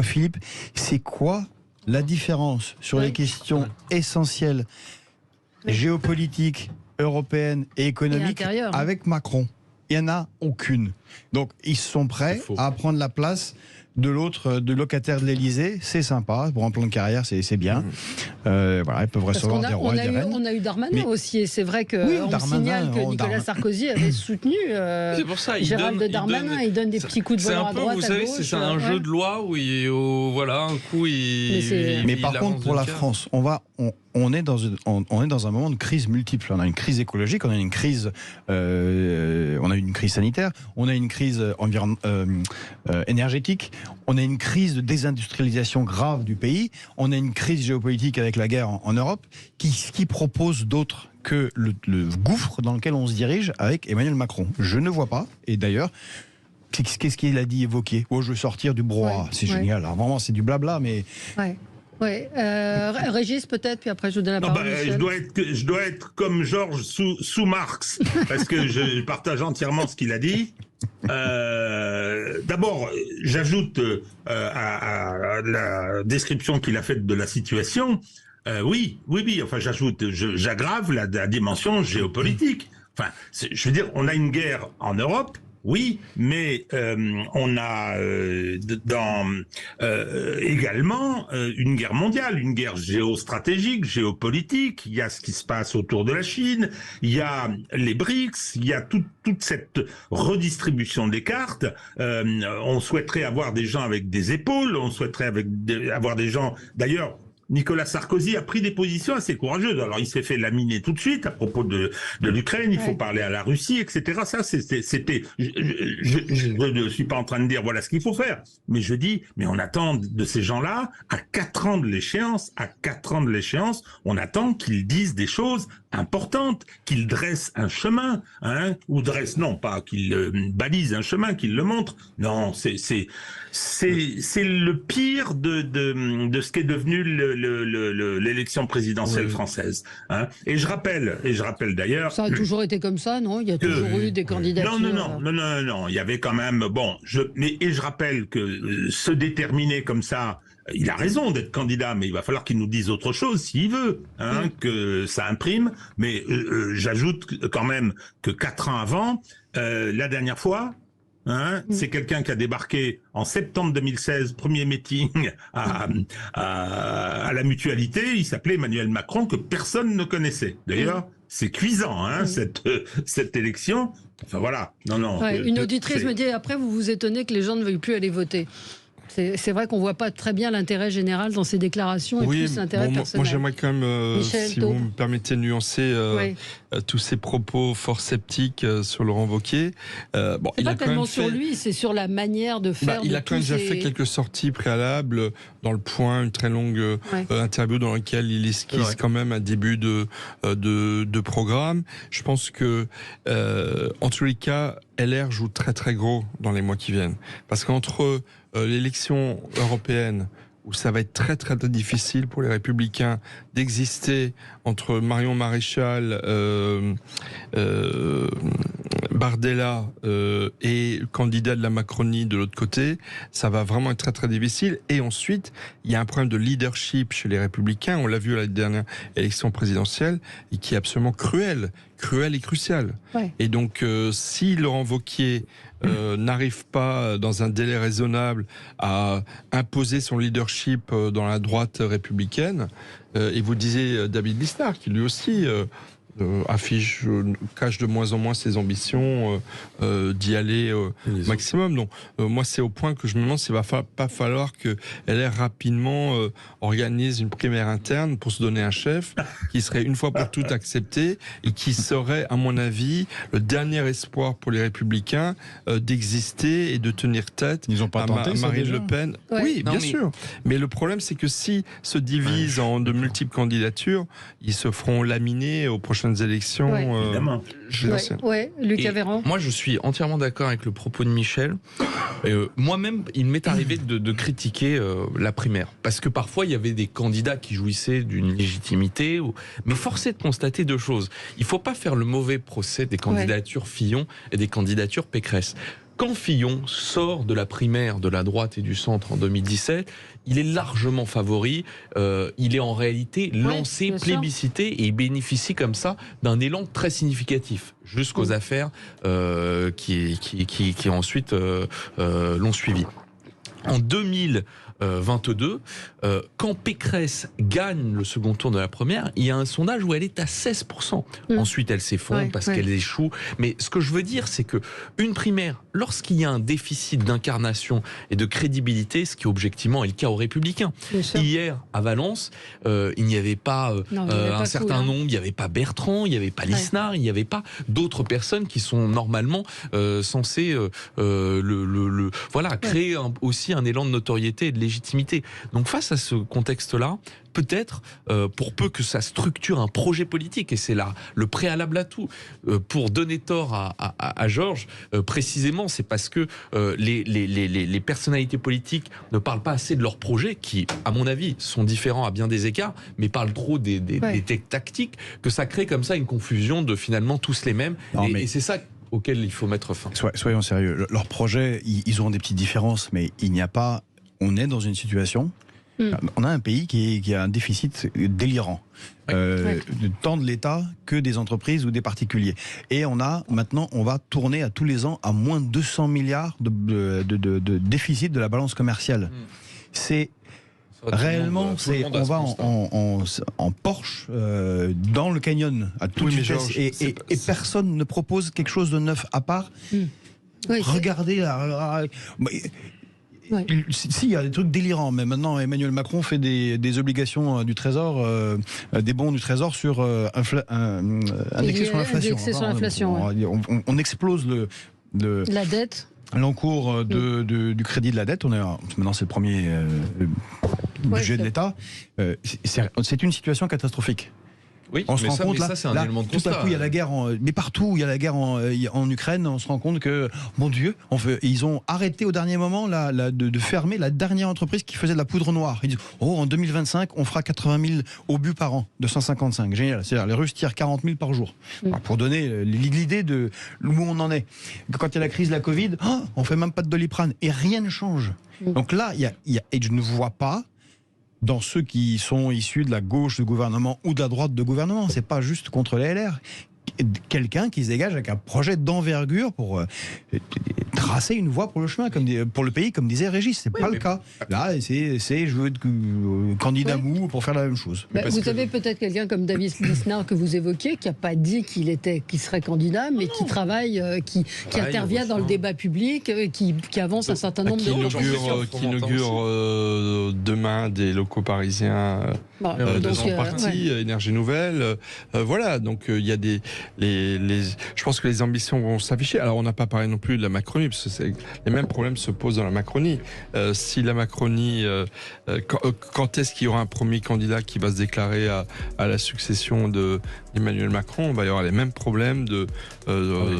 Philippe, c'est quoi la différence sur les questions essentielles géopolitiques, européennes et économiques avec Macron? Il n'y en a aucune. Donc, ils sont prêts à prendre la place de l'autre, de locataire de l'Élysée, c'est sympa. Pour un plan de carrière, c'est bien. Voilà, ils peuvent recevoir des rois et des reines. On a eu Darmanin aussi, et c'est vrai qu'on signale que Nicolas Sarkozy avait soutenu Gérald Darmanin. Il donne des petits coups de volant à droite, à gauche. Vous savez, c'est un jeu de loi où voilà, un coup, Mais par contre, pour la France, on est dans un moment de crise multiple. On a une crise écologique, on a une crise sanitaire, on a une crise énergétique, on a une crise de désindustrialisation grave du pays, on a une crise géopolitique avec la guerre en Europe. Qui propose d'autre que le gouffre dans lequel on se dirige avec Emmanuel Macron? Je ne vois pas. Et d'ailleurs, qu'est-ce qu'il a dit, évoqué? Oh, je veux sortir du brouhaha. C'est génial. Alors, vraiment, c'est du blabla, mais... Ouais. Régis peut-être, puis après je vous donne la parole. Je dois être comme Georges sous Marx, parce que je partage entièrement ce qu'il a dit. D'abord, j'ajoute à la description qu'il a faite de la situation. Oui. Enfin, j'aggrave la dimension géopolitique. Enfin, je veux dire, on a une guerre en Europe. Oui, mais on a également une guerre mondiale, une guerre géostratégique, géopolitique. Il y a ce qui se passe autour de la Chine, il y a les BRICS, il y a toute cette redistribution des cartes. On souhaiterait avoir des gens avec des épaules, on souhaiterait avoir des gens... D'ailleurs, Nicolas Sarkozy a pris des positions assez courageuses. Alors, il s'est fait laminer tout de suite à propos de l'Ukraine. Il faut parler à la Russie, etc. Ça, c'était. Je ne suis pas en train de dire voilà ce qu'il faut faire, mais je dis, mais on attend de ces gens-là à 4 ans de l'échéance. À 4 ans de l'échéance, on attend qu'ils disent des choses importantes, qu'ils dressent un chemin, qu'ils balisent un chemin, qu'ils le montrent. Non, c'est le pire de ce qu'est devenu l'élection présidentielle française. Et je rappelle d'ailleurs... Ça a toujours été comme ça, non? Il y a toujours eu des candidatures... Non. Il y avait quand même... Et je rappelle que se déterminer comme ça... Il a raison d'être candidat, mais il va falloir qu'il nous dise autre chose s'il veut, que ça imprime. Mais j'ajoute quand même que 4 ans avant, la dernière fois... c'est quelqu'un qui a débarqué en septembre 2016, premier meeting à la Mutualité. Il s'appelait Emmanuel Macron, que personne ne connaissait. D'ailleurs, c'est cuisant, cette élection. Enfin voilà. Une auditrice me dit après, vous vous étonnez que les gens ne veuillent plus aller voter. C'est vrai qu'on ne voit pas très bien l'intérêt général dans ces déclarations et plus l'intérêt personnel. Moi, j'aimerais quand même, si vous me permettez de nuancer tous ces propos fort sceptiques sur Laurent Wauquiez. C'est pas tellement sur lui, c'est sur la manière de faire. Il a quand même déjà fait quelques sorties préalables dans Le Point, une très longue interview dans laquelle il esquisse quand même un début de programme. Je pense que, en tous les cas, LR joue très très gros dans les mois qui viennent. Parce qu'entre l'élection européenne, où ça va être très très difficile pour les Républicains d'exister, entre Marion Maréchal, Bardella et le candidat de la Macronie de l'autre côté, ça va vraiment être très très difficile. Et ensuite, il y a un problème de leadership chez les Républicains, on l'a vu à la dernière élection présidentielle, et qui est absolument cruel et crucial. Et donc, si Laurent Wauquiez n'arrive pas dans un délai raisonnable à imposer son leadership dans la droite républicaine, et vous disiez David Lisnard qui lui aussi cache de moins en moins ses ambitions d'y aller au maximum. Donc moi c'est au point que je me demande s'il va pas falloir que LR rapidement organise une primaire interne pour se donner un chef qui serait une fois pour toutes accepté et qui serait à mon avis le dernier espoir pour les Républicains d'exister et de tenir tête. Ils ont pas tenté Marine Le Pen. Oui, bien sûr. Mais le problème c'est que si se divisent en de multiples candidatures, ils se feront laminer aux prochaines élections. Lucas Véran. Moi, je suis entièrement d'accord avec le propos de Michel. Moi-même, il m'est arrivé de critiquer la primaire. Parce que parfois, il y avait des candidats qui jouissaient d'une légitimité. Mais force est de constater 2 choses. Il ne faut pas faire le mauvais procès des candidatures Fillon et des candidatures Pécresse. Quand Fillon sort de la primaire de la droite et du centre en 2017, il est largement favori. Il est en réalité lancé, plébiscité, et il bénéficie comme ça d'un élan très significatif jusqu'aux affaires qui ensuite l'ont suivi. en 2022, quand Pécresse gagne le second tour de la première, il y a un sondage où elle est à 16%. Ensuite, elle s'effondre parce qu'elle échoue. Mais ce que je veux dire, c'est que une primaire, lorsqu'il y a un déficit d'incarnation et de crédibilité, ce qui objectivement est le cas aux Républicains. Hier, à Valence, il n'y avait pas un certain nombre, il n'y avait pas Bertrand, il n'y avait pas Lisnard, il n'y avait pas d'autres personnes qui sont normalement censées créer aussi un élan de notoriété et de légitimité. Donc face à ce contexte-là, peut-être, pour peu que ça structure un projet politique, et c'est là le préalable à tout, pour donner tort à Georges, précisément, c'est parce que les personnalités politiques ne parlent pas assez de leurs projets, qui, à mon avis, sont différents à bien des écarts, mais parlent trop des tactiques, que ça crée comme ça une confusion de finalement tous les mêmes. Et c'est ça auquel il faut mettre fin. Soyons sérieux. Leurs projets, ils auront des petites différences, mais il n'y a pas... On est dans une situation... On a un pays qui a un déficit délirant, tant de l'État que des entreprises ou des particuliers. Et maintenant, on va tourner à tous les ans à moins de 200 milliards de déficit de la balance commerciale. C'est... Réellement, on va en Porsche dans le canyon à toute vitesse et personne ne propose quelque chose de neuf à part. Regardez il y a des trucs délirants, mais maintenant Emmanuel Macron fait des obligations du Trésor, des bons du Trésor sur indexés sur l'inflation. On explose la dette. L'encours du crédit de la dette, maintenant c'est le premier budget de l'État, c'est une situation catastrophique. Oui, on se rend compte ça, c'est un élément de constat. Tout à coup, il y a la guerre, mais partout où il y a la guerre en Ukraine, on se rend compte que, mon Dieu, ils ont arrêté au dernier moment de fermer la dernière entreprise qui faisait de la poudre noire. Ils disent, en 2025, on fera 80 000 obus par an, 255. Génial. C'est-à-dire, les Russes tirent 40 000 par jour. Pour donner l'idée de où on en est. Quand il y a la crise de la Covid, on fait même pas de Doliprane et rien ne change. Donc là, et je ne vois pas dans ceux qui sont issus de la gauche du gouvernement ou de la droite du gouvernement. C'est pas juste contre les LR. Quelqu'un qui se dégage avec un projet d'envergure pour tracer une voie pour le chemin, pour le pays, comme disait Régis. C'est pas le cas. Là, je veux être candidat mou pour faire la même chose. Vous avez peut-être quelqu'un comme David Lisnard que vous évoquiez, qui n'a pas dit qu'il serait candidat, mais qui travaille, qui intervient dans le débat public, qui avance un certain nombre de... Qui inaugure demain des locaux parisiens de son parti, Énergie Nouvelle. Voilà, donc il y a des... je pense que les ambitions vont s'afficher. Alors on n'a pas parlé non plus de la Macronie, parce que les mêmes problèmes se posent dans la Macronie. Si la Macronie, quand est-ce qu'il y aura un premier candidat qui va se déclarer à la succession d'Emmanuel Macron, on va y avoir les mêmes problèmes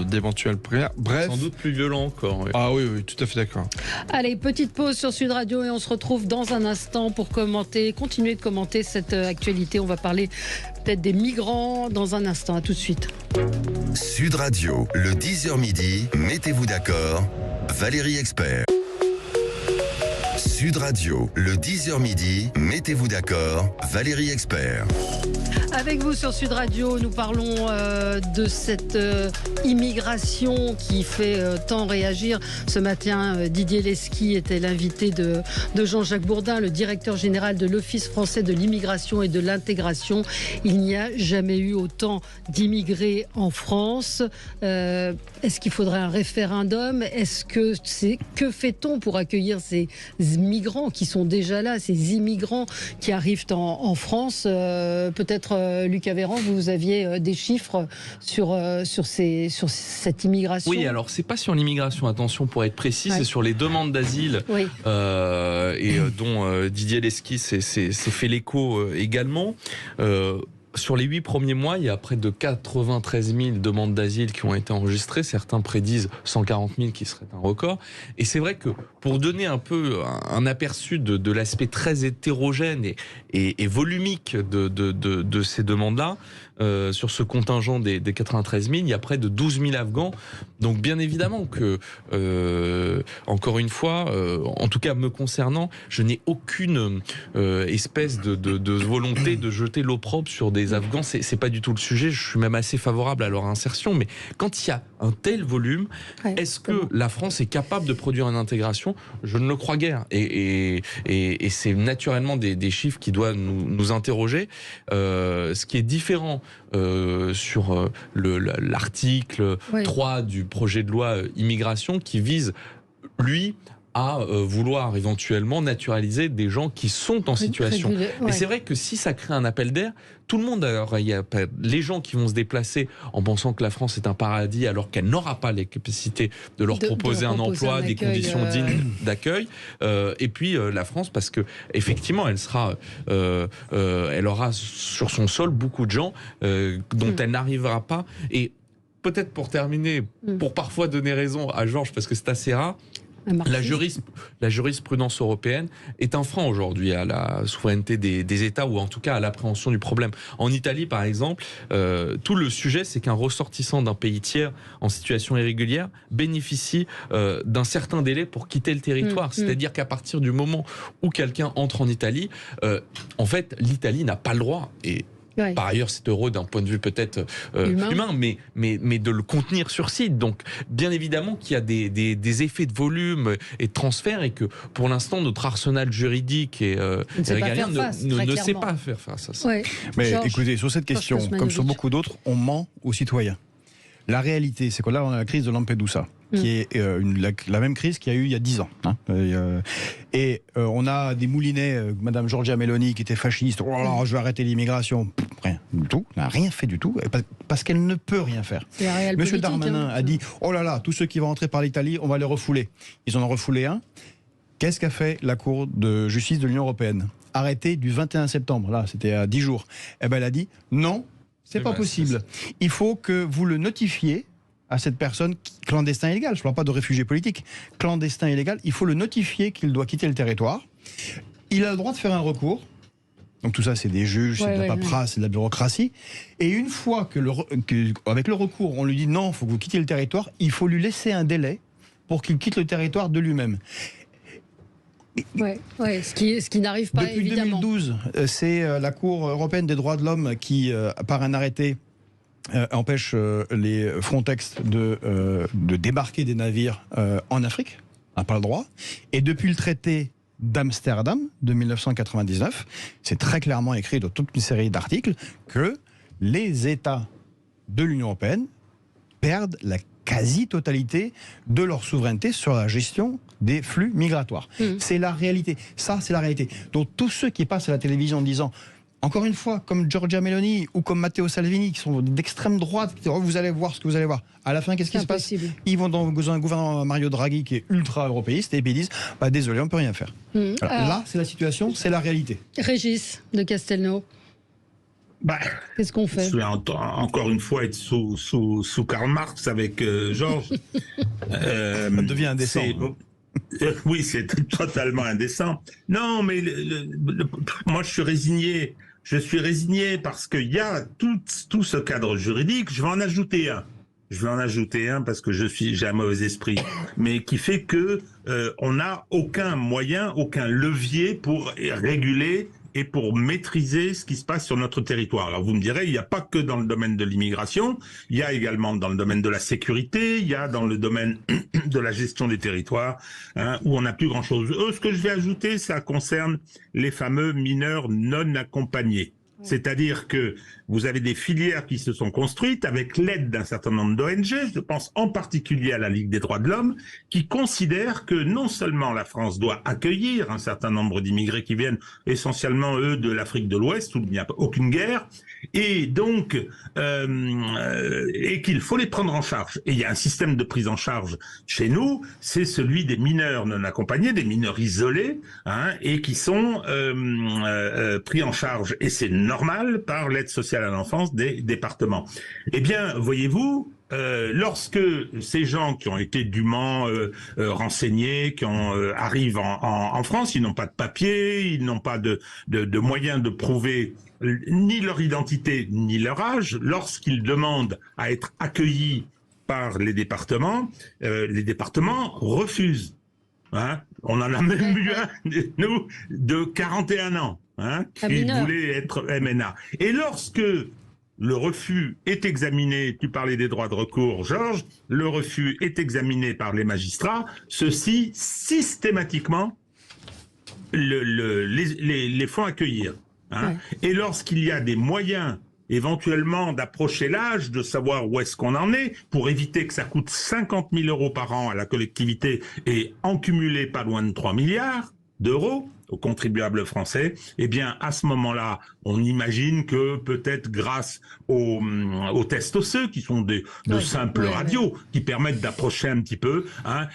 d'éventuels prières. Bref, sans doute plus violent encore. Oui. Ah oui, tout à fait d'accord. Allez, petite pause sur Sud Radio et on se retrouve dans un instant pour continuer de commenter cette actualité. On va parler peut-être des migrants dans un instant. À tout de suite. Sud Radio, le 10h midi, mettez-vous d'accord, Valérie Expert. Sud Radio, le 10h midi, mettez-vous d'accord, Valérie Expert. Avec vous sur Sud Radio, nous parlons de cette immigration qui fait tant réagir. Ce matin, Didier Leschi était l'invité de Jean-Jacques Bourdin, le directeur général de l'Office français de l'immigration et de l'intégration. Il n'y a jamais eu autant d'immigrés en France. Est-ce qu'il faudrait un référendum ? Que fait-on pour accueillir ces migrants qui sont déjà là, ces immigrants qui arrivent en France ? Peut-être Lucas Véran, vous aviez des chiffres sur cette immigration. Oui, alors c'est pas sur l'immigration, attention pour être précis, c'est sur les demandes d'asile dont Didier Leschi s'est fait l'écho également. Sur les 8 premiers mois, il y a près de 93 000 demandes d'asile qui ont été enregistrées. Certains prédisent 140 000 qui serait un record. Et c'est vrai que pour donner un peu un aperçu de l'aspect très hétérogène et volumique de ces demandes-là, sur ce contingent des 93 000, il y a près de 12 000 Afghans. Donc bien évidemment que, encore une fois, en tout cas me concernant, je n'ai aucune espèce de volonté de jeter l'opprobre sur des Afghans, c'est pas du tout le sujet. Je suis même assez favorable à leur insertion. Mais quand il y a un tel volume, est-ce que la France est capable de produire une intégration? Je ne le crois guère. Et c'est naturellement des chiffres qui doivent nous interroger. Ce qui est différent sur l'article 3 du projet de loi immigration qui vise, lui, à vouloir éventuellement naturaliser des gens qui sont en situation. Mais c'est vrai que si ça crée un appel d'air, tout le monde, alors, il y a les gens qui vont se déplacer en pensant que la France est un paradis alors qu'elle n'aura pas les capacités de leur proposer un emploi, des conditions dignes d'accueil. Et puis la France, parce que effectivement, elle aura sur son sol beaucoup de gens dont elle n'arrivera pas. Et peut-être pour terminer, pour parfois donner raison à Georges, parce que c'est assez rare, la jurisprudence européenne est un frein aujourd'hui à la souveraineté des États, ou en tout cas à l'appréhension du problème. En Italie, par exemple, tout le sujet, c'est qu'un ressortissant d'un pays tiers en situation irrégulière bénéficie d'un certain délai pour quitter le territoire. C'est-à-dire qu'à partir du moment où quelqu'un entre en Italie, en fait, l'Italie n'a pas le droit, et par ailleurs, c'est heureux d'un point de vue peut-être humain, mais de le contenir sur site. Donc, bien évidemment qu'il y a des effets de volume et de transfert, et que pour l'instant, notre arsenal juridique et régalien ne sait pas faire face à ça. Mais écoutez, sur cette question, comme sur beaucoup d'autres, on ment aux citoyens. La réalité, c'est que là, on a la crise de Lampedusa, qui est la même crise qu'il y a eu il y a 10 ans. On a des moulinets, Madame Giorgia Meloni, qui était fasciste. Oh là, je vais arrêter l'immigration. Rien du tout. Elle n'a rien fait du tout, parce qu'elle ne peut rien faire. Monsieur Darmanin a dit, oh là là, tous ceux qui vont entrer par l'Italie, on va les refouler. Ils en ont refoulé un. Qu'est-ce qu'a fait la Cour de justice de l'Union européenne? Arrêté du 21 septembre, là, c'était à 10 jours. Elle a dit, non, c'est pas possible. Il faut que vous le notifiez à cette personne clandestin illégal. Je ne parle pas de réfugié politique. Clandestin illégal, il faut le notifier qu'il doit quitter le territoire. Il a le droit de faire un recours. Donc tout ça, c'est des juges, c'est de la paperasse, c'est de la bureaucratie. Et une fois avec le recours, on lui dit non, il faut que vous quittiez le territoire, il faut lui laisser un délai pour qu'il quitte le territoire de lui-même. Ce qui n'arrive pas, depuis évidemment. Depuis 2012, c'est la Cour européenne des droits de l'homme qui, par un arrêté, empêche les Frontex de débarquer des navires en Afrique. On n'a pas le droit. Et depuis le traité d'Amsterdam de 1999, c'est très clairement écrit dans toute une série d'articles que les États de l'Union européenne perdent la quasi-totalité de leur souveraineté sur la gestion des flux migratoires. C'est la réalité. Ça, c'est la réalité. Donc tous ceux qui passent à la télévision en disant, encore une fois, comme Giorgia Meloni ou comme Matteo Salvini, qui sont d'extrême droite, qui disent, oh, vous allez voir ce que vous allez voir. À la fin, qu'est-ce qui se passe? Ils vont dans un gouvernement Mario Draghi qui est ultra-européiste, et puis ils disent, désolé, on ne peut rien faire. Alors, là, c'est la situation, c'est la réalité. Régis de Castelnau. Qu'est-ce qu'on fait? Je vais encore une fois être sous Karl Marx avec Georges. Ça devient indécent. Oui, c'est totalement indécent. Non, mais moi, je suis résigné. Je suis résigné parce qu'il y a tout ce cadre juridique. Je vais en ajouter un parce que j'ai un mauvais esprit, mais qui fait que on n'a aucun moyen, aucun levier pour réguler et pour maîtriser ce qui se passe sur notre territoire. Alors vous me direz, il n'y a pas que dans le domaine de l'immigration, il y a également dans le domaine de la sécurité, il y a dans le domaine de la gestion des territoires, où on n'a plus grand-chose. Ce que je vais ajouter, ça concerne les fameux mineurs non accompagnés. C'est-à-dire que vous avez des filières qui se sont construites avec l'aide d'un certain nombre d'ONG, je pense en particulier à la Ligue des droits de l'homme, qui considèrent que non seulement la France doit accueillir un certain nombre d'immigrés qui viennent essentiellement, eux, de l'Afrique de l'Ouest, où il n'y a aucune guerre, et donc et qu'il faut les prendre en charge. Et il y a un système de prise en charge chez nous, c'est celui des mineurs non accompagnés, des mineurs isolés, et qui sont pris en charge, et c'est normal, par l'aide sociale à l'enfance des départements. Eh bien, voyez-vous, lorsque ces gens qui ont été dûment renseignés, qui arrivent en France, ils n'ont pas de papier, ils n'ont pas de moyens de prouver ni leur identité ni leur âge, lorsqu'ils demandent à être accueillis par les départements refusent. On en a même eu un, nous, de 41 ans. qui voulait être MNA. Et lorsque le refus est examiné, tu parlais des droits de recours, Georges, le refus est examiné par les magistrats, ceux-ci, systématiquement, les font accueillir. Et lorsqu'il y a des moyens éventuellement d'approcher l'âge, de savoir où est-ce qu'on en est, pour éviter que ça coûte 50 000 € par an à la collectivité et en cumuler pas loin de 3 milliards d'euros aux contribuables français, eh bien, à ce moment-là, on imagine que peut-être grâce aux tests osseux, qui sont de simples radios, qui permettent d'approcher un petit peu,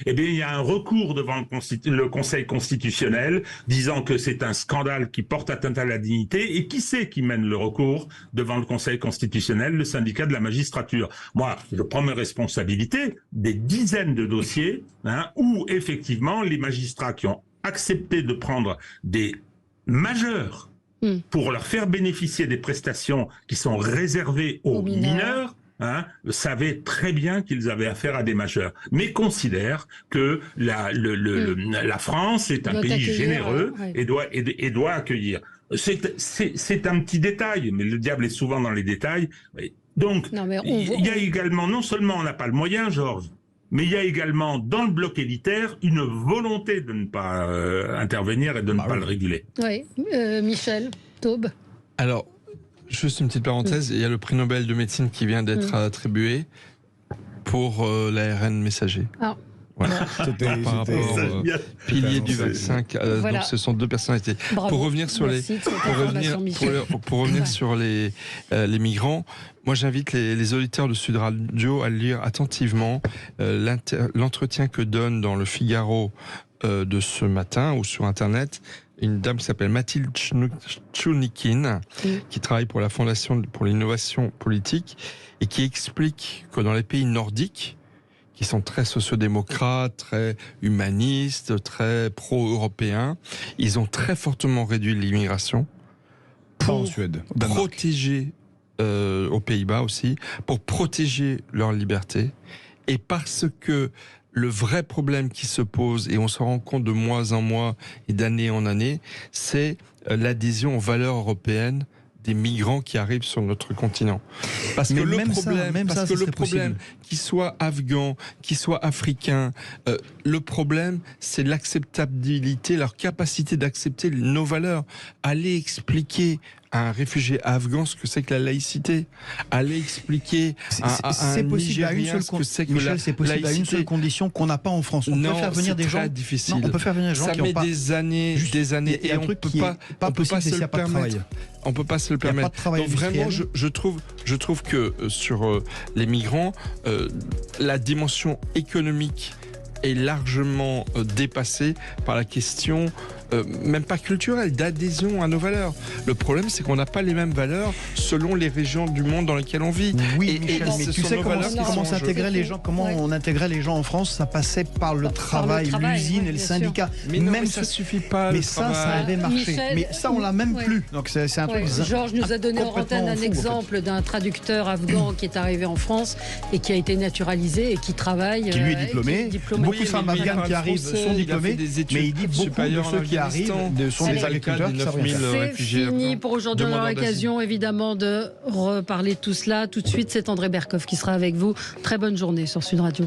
eh bien, il y a un recours devant le Conseil constitutionnel, disant que c'est un scandale qui porte atteinte à la dignité, et qui c'est qui mène le recours devant le Conseil constitutionnel? Le syndicat de la magistrature. Moi, je prends mes responsabilités, des dizaines de dossiers, où, effectivement, les magistrats qui ont accepter de prendre des majeurs pour leur faire bénéficier des prestations qui sont réservées aux mineurs, savaient très bien qu'ils avaient affaire à des majeurs, mais considèrent que la France est un pays généreux et doit accueillir. C'est un petit détail, mais le diable est souvent dans les détails. Donc, il y a également, non seulement on n'a pas le moyen, Georges, mais il y a également, dans le bloc élitaire, une volonté de ne pas intervenir et de ne pas le réguler. Oui. Michel Taube. Alors, juste une petite parenthèse, il y a le prix Nobel de médecine qui vient d'être attribué pour l'ARN messager. Ah. Voilà. Par rapport au pilier du vaccin. Donc ce sont deux personnalités. Bravo. Pour revenir sur les migrants, moi j'invite les auditeurs de Sud Radio à lire attentivement l'entretien que donne dans le Figaro de ce matin ou sur Internet une dame qui s'appelle Mathilde Tchounikin, qui travaille pour la Fondation pour l'innovation politique et qui explique que dans les pays nordiques, qui sont très sociodémocrates, très humanistes, très pro-européens, ils ont très fortement réduit l'immigration pour protéger, aux Pays-Bas aussi, pour protéger leur liberté, et parce que le vrai problème qui se pose, et on se rend compte de mois en mois et d'année en année, c'est l'adhésion aux valeurs européennes des migrants qui arrivent sur notre continent. Parce que le problème, qu'il soit afghan, qu'il soit africain, le problème, c'est l'acceptabilité, leur capacité d'accepter nos valeurs. Allez expliquer à un réfugié afghan ce que c'est que la laïcité. Allez expliquer à un Nigérien ce que c'est que la laïcité. C'est possible à une seule condition qu'on n'a pas en France. On peut faire venir des gens. Difficile. Non, on peut faire venir des gens ça qui ont met pas des années, et on peut pas se le permettre. On peut pas se le permettre. Donc vraiment, je trouve que sur les migrants, la dimension économique est largement dépassée par la question même pas culturelle, d'adhésion à nos valeurs. Le problème, c'est qu'on n'a pas les mêmes valeurs selon les régions du monde dans lesquelles on vit. Oui, Michel, mais tu sais comment on intégrait les gens en France? Ça passait par le travail, l'usine et le syndicat. Mais même ça suffit pas. Mais ça avait marché. Mais ça, on l'a même plus. Donc c'est un truc. Georges nous a donné en antenne un exemple d'un traducteur afghan qui est arrivé en France et qui a été naturalisé et qui travaille. Qui lui est diplômé. Beaucoup de femmes afghanes qui arrivent sont diplômées, mais il dit beaucoup de ceux qui arrivent sont des agriculteurs qui savent rien faire. C'est fini pour aujourd'hui. On aura l'occasion évidemment de reparler de tout cela. Tout de suite, c'est André Berkoff qui sera avec vous. Très bonne journée sur Sud Radio.